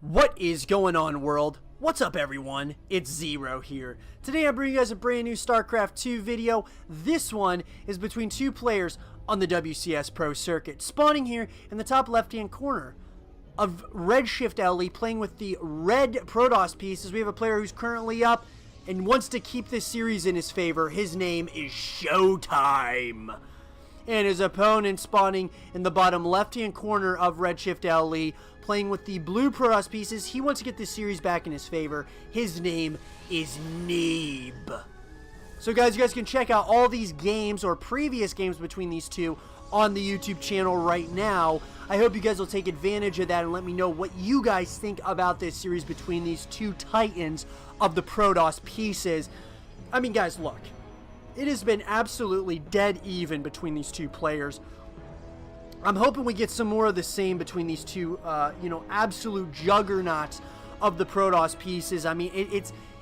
What is going on, world? What's up, everyone? It's Zero here. Today I'm bringing you guys a brand new Starcraft 2 video. This one is between two players on the WCS Pro circuit, spawning here in the top left-hand corner of Redshift LE, playing with the red Protoss pieces. We have a player who's currently up and wants to keep this series in his favor. His name is ShoWTimE. And his opponent spawning in the bottom left-hand corner of Redshift LE, playing with the blue Protoss pieces. He wants to get this series back in his favor. His name is Neeb. So guys, you guys can check out all these games or previous games between these two on the YouTube channel right now. I hope you guys will take advantage of that and let me know what you guys think about this series between these two titans of the Protoss pieces. I mean, guys, look. It has been absolutely dead even between these two players. I'm hoping we get some more of the same between these two, absolute juggernauts of the Protoss pieces. I mean,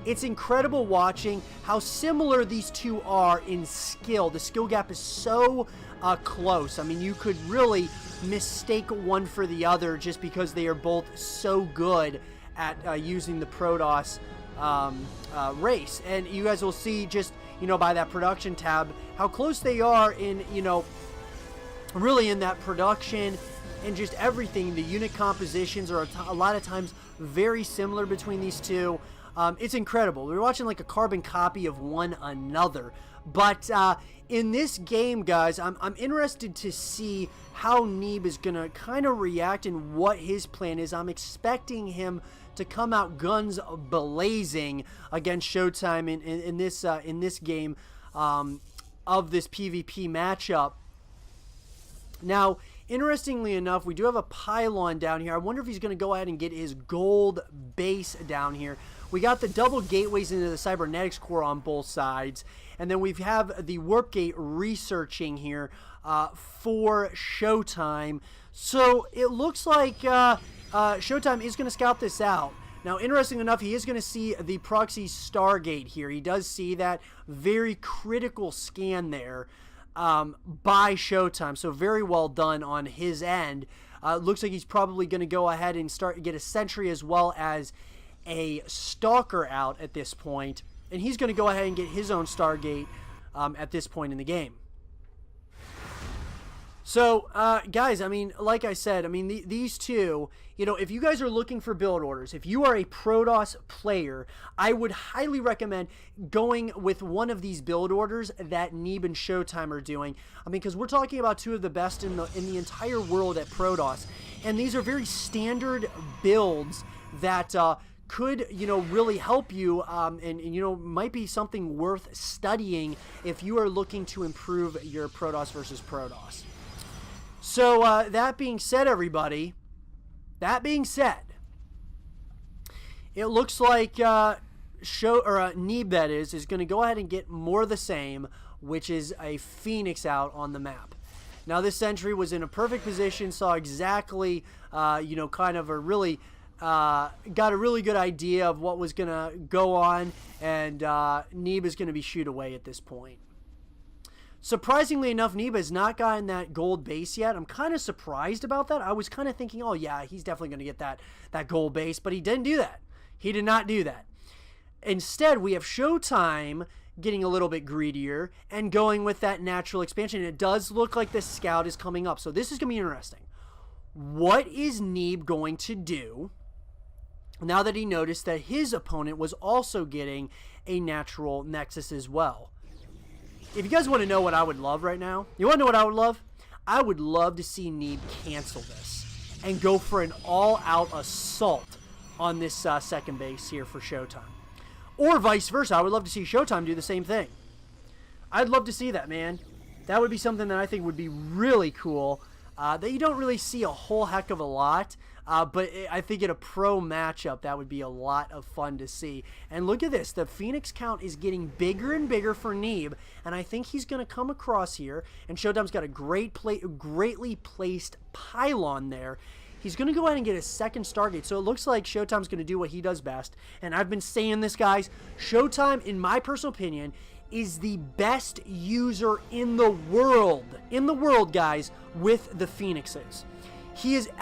it's incredible watching how similar these two are in skill. The skill gap is so close. I mean, you could really mistake one for the other just because they are both so good at using the Protoss race. And you guys will see just, by that production tab, how close they are in, really in that production and just everything. The unit compositions are a lot of times very similar between these two. It's incredible. We're watching like a carbon copy of one another. But in this game, guys, I'm interested to see how Neeb is going to kind of react and what his plan is. I'm expecting him to come out guns blazing against ShoWTimE in this game of this PvP matchup. Now, interestingly enough, we do have a pylon down here. I wonder if he's going to go ahead and get his gold base down here. We got the double gateways into the cybernetics core on both sides. And then we have the warp gate researching here for ShoWTimE. So it looks like ShoWTimE is going to scout this out. Now, interesting enough, he is going to see the proxy Stargate here. He does see that very critical scan there by ShoWTimE, so very well done on his end. Looks like he's probably going to go ahead and get a sentry as well as a stalker out at this point, and he's going to go ahead and get his own Stargate at this point in the game. So, guys, I mean, like I said, I mean, these two, if you guys are looking for build orders, if you are a Protoss player, I would highly recommend going with one of these build orders that Neeb and ShoWTimE are doing. I mean, because we're talking about two of the best in the entire world at Protoss, and these are very standard builds that could, really help you and might be something worth studying if you are looking to improve your Protoss versus Protoss. So, that being said, everybody, it looks like Neeb, that is going to go ahead and get more of the same, which is a Phoenix out on the map. Now, this sentry was in a perfect position, saw exactly, kind of a really, got a really good idea of what was going to go on, and Neeb is going to be shoot away at this point. Surprisingly enough, Neeb has not gotten that gold base yet. I'm kind of surprised about that. I was kind of thinking, oh yeah, he's definitely going to get that gold base, but he didn't do that. He did not do that. Instead, we have ShoWTimE getting a little bit greedier and going with that natural expansion. It does look like the scout is coming up, so this is going to be interesting. What is Neeb going to do now that he noticed that his opponent was also getting a natural nexus as well? If you guys want to know what I would love right now, you want to know what I would love? I would love to see Neeb cancel this and go for an all-out assault on this second base here for ShoWTimE. Or vice versa. I would love to see ShoWTimE do the same thing. I'd love to see that, man. That would be something that I think would be really cool. That you don't really see a whole heck of a lot, but I think in a pro matchup that would be a lot of fun to see. And look at this, the Phoenix count is getting bigger and bigger for Neeb, and I think he's going to come across here, and ShoWTimE's got a greatly placed pylon there. He's going to go ahead and get a second Stargate, so it looks like ShoWTimE's going to do what he does best, and I've been saying this, guys. ShoWTimE, in my personal opinion, is the best user in the world, guys, with the Phoenixes. he is an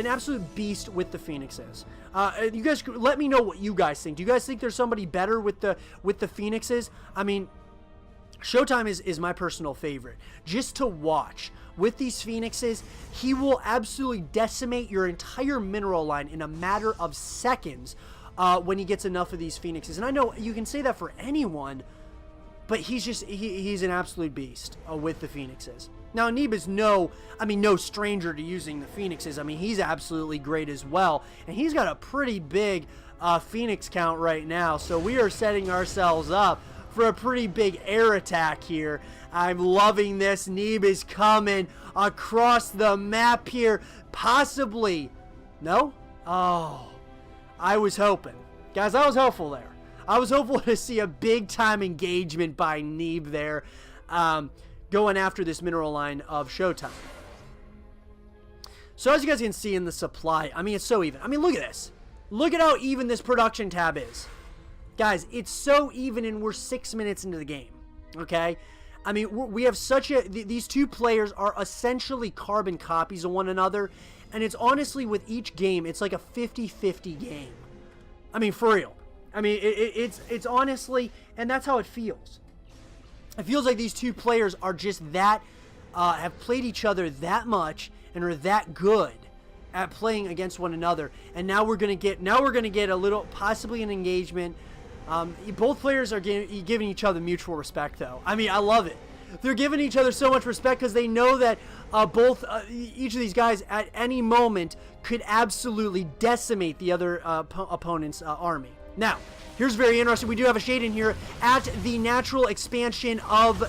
absolute beast with the Phoenixes. You guys, let me know what you guys think. Do you guys think there's somebody better with the Phoenixes? I mean, ShoWTimE is my personal favorite. Just to watch. With these Phoenixes, he will absolutely decimate your entire mineral line in a matter of seconds when he gets enough of these Phoenixes. And I know you can say that for anyone, but he's an absolute beast with the Phoenixes. Now, Neeb is no stranger to using the Phoenixes. I mean, he's absolutely great as well. And he's got a pretty big Phoenix count right now. So we are setting ourselves up for a pretty big air attack here. I'm loving this. Neeb is coming across the map here. Possibly. No? Oh. I was hoping. Guys, I was hopeful there. I was hopeful to see a big-time engagement by Neeb there. Going after this mineral line of ShoWTimE. So as you guys can see in the supply, I mean, it's so even. I mean, look at this. Look at how even this production tab is. Guys, it's so even, and we're 6 minutes into the game. Okay? I mean, we have such a... These two players are essentially carbon copies of one another. And it's honestly, with each game, it's like a 50-50 game. I mean, for real. I mean, it's honestly... And that's how it feels. It feels like these two players are just that... have played each other that much and are that good at playing against one another. And now we're gonna get a little, possibly an engagement. Both players are giving each other mutual respect, though. I mean, I love it. They're giving each other so much respect because they know that each of these guys at any moment could absolutely decimate the other opponent's army. Now, here's very interesting. We do have a shade in here at the natural expansion of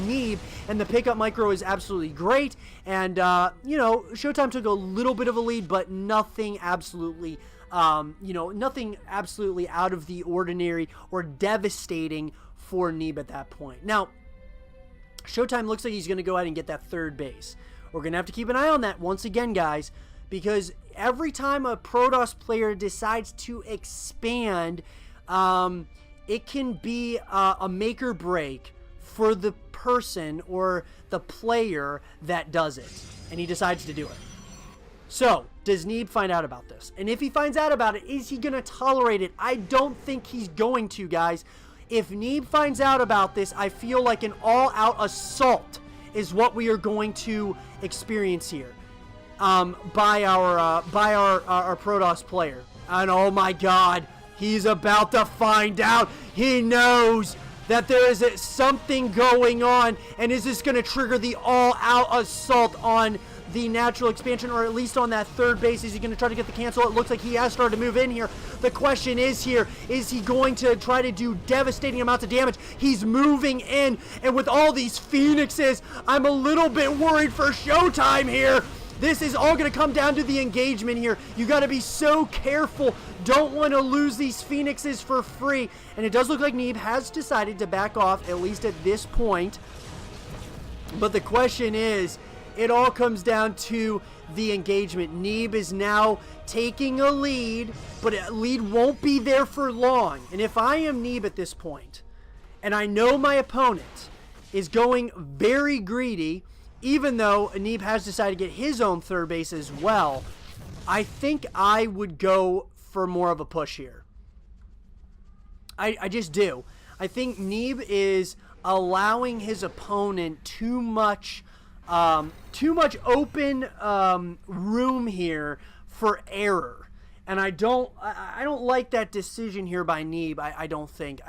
Neeb, and the pickup micro is absolutely great. And, you know, ShoWTimE took a little bit of a lead, but nothing absolutely... nothing absolutely out of the ordinary or devastating for Neeb at that point. Now, ShoWTimE looks like he's going to go ahead and get that third base. We're going to have to keep an eye on that once again, guys, because every time a Protoss player decides to expand, it can be a make or break for the person or the player that does it, and he decides to do it. So, does Neeb find out about this? And if he finds out about it, is he going to tolerate it? I don't think he's going to, guys. If Neeb finds out about this, I feel like an all-out assault is what we are going to experience here by our Protoss player. And oh my God, he's about to find out. He knows that there is something going on, and is this going to trigger the all-out assault on the natural expansion, or at least on that third base? Is he going to try to get the cancel? It looks like he has started to move in here. The question is here, is he going to try to do devastating amounts of damage? He's moving in, and with all these Phoenixes, I'm a little bit worried for ShoWTimE here. This is all going to come down to the engagement here. You got to be so careful. Don't want to lose these Phoenixes for free. And it does look like Neeb has decided to back off, at least at this point. But the question is, it all comes down to the engagement. Neeb is now taking a lead, but a lead won't be there for long. And if I am Neeb at this point, and I know my opponent is going very greedy, even though Neeb has decided to get his own third base as well, I think I would go for more of a push here. I just do. I think Neeb is allowing his opponent too much open room here for error, and I don't like that decision here by Neeb. I don't think.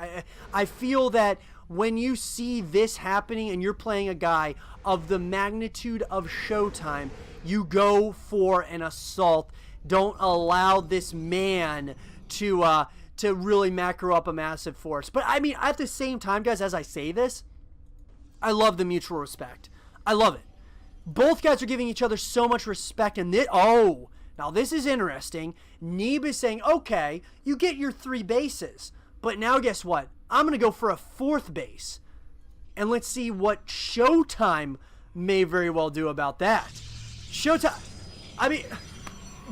I feel that when you see this happening and you're playing a guy of the magnitude of ShoWTimE, you go for an assault. Don't allow this man to really macro up a massive force. But I mean, at the same time, guys, as I say this, I love the mutual respect. I love it. Both guys are giving each other so much respect, and now this is interesting. Neeb is saying, okay, you get your 3 bases, but now guess what? I'm going to go for a 4th base. And let's see what ShoWTimE may very well do about that. ShoWTimE, I mean,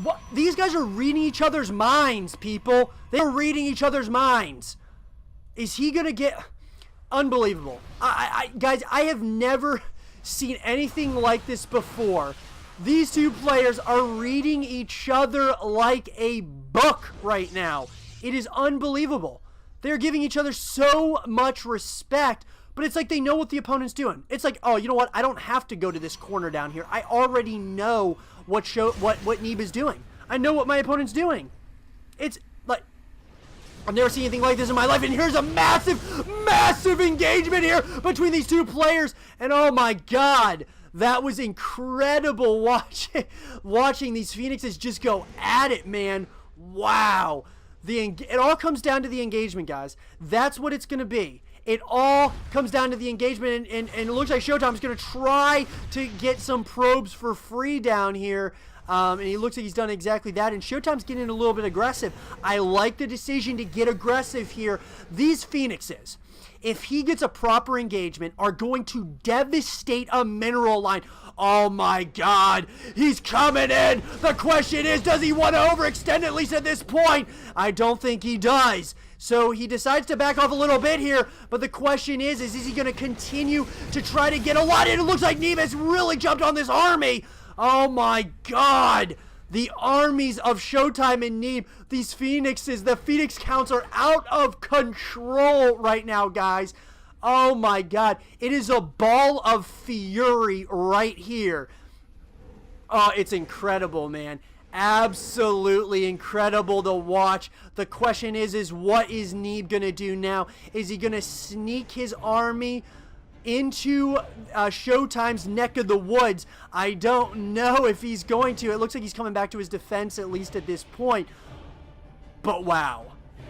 what? These guys are reading each other's minds, people. They're reading each other's minds. Is he going to get... Unbelievable. Guys, I have never seen anything like this before. These two players are reading each other like a book right now. It is unbelievable. They're giving each other so much respect, but it's like they know what the opponent's doing. It's like, oh, you know what? I don't have to go to this corner down here. I already know what Neeb is doing. I know what my opponent's doing. It's like, I've never seen anything like this in my life, and here's a massive, massive engagement here between these two players, and oh my god, that was incredible watching these Phoenixes just go at it, man. Wow. It all comes down to the engagement, guys. That's what it's going to be. It all comes down to the engagement, and it looks like ShoWTimE is going to try to get some probes for free down here. And he looks like he's done exactly that, and ShoWTimE's getting a little bit aggressive. I like the decision to get aggressive here. These Phoenixes, if he gets a proper engagement, are going to devastate a mineral line. Oh my god, he's coming in. The question is, does he want to overextend at least at this point? I don't think he does. So he decides to back off a little bit here, but the question is he going to continue to try to get a lot in? It looks like Neeb has really jumped on this army. Oh my god. The armies of ShoWTimE and Neeb, these Phoenixes, the Phoenix counts are out of control right now, guys. Oh my god. It is a ball of fury right here. Oh, it's incredible, man. Absolutely incredible to watch. The question is what is Neeb going to do now? Is he going to sneak his army into ShoWTimE's neck of the woods? I don't know if he's going to. It looks like he's coming back to his defense, at least at this point. But wow.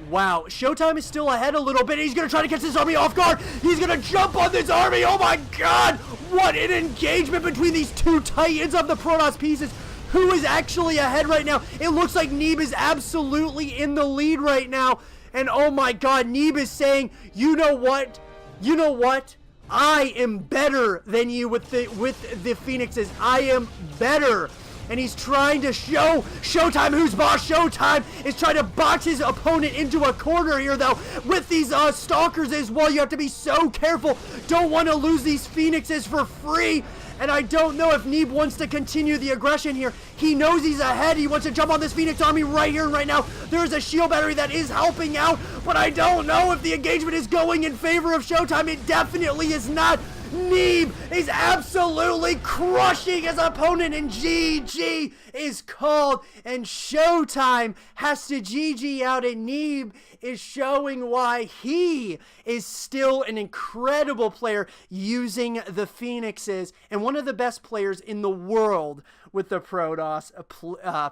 Wow. ShoWTimE is still ahead a little bit. He's going to try to catch this army off guard. He's going to jump on this army. Oh my god. What an engagement between these two titans of the Protoss pieces. Who is actually ahead right now? It looks like Neeb is absolutely in the lead right now. And oh my god, Neeb is saying, you know what? You know what? I am better than you with the Phoenixes. I am better. And he's trying to show ShoWTimE who's boss. ShoWTimE is trying to box his opponent into a corner here, though. With these Stalkers as well, you have to be so careful. Don't want to lose these Phoenixes for free. And I don't know if Neeb wants to continue the aggression here. He knows he's ahead. He wants to jump on this Phoenix army right here and right now. There's a shield battery that is helping out, but I don't know if the engagement is going in favor of ShoWTimE. It definitely is not. Neeb is absolutely crushing his opponent, and GG is called, and ShoWTimE has to GG out, and Neeb is showing why he is still an incredible player using the Phoenixes and one of the best players in the world with the Protoss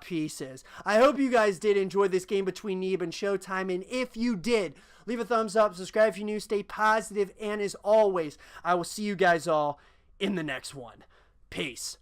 pieces. I hope you guys did enjoy this game between Neeb and ShoWTimE, and if you did, leave a thumbs up, subscribe if you're new, stay positive, and as always, I will see you guys all in the next one. Peace.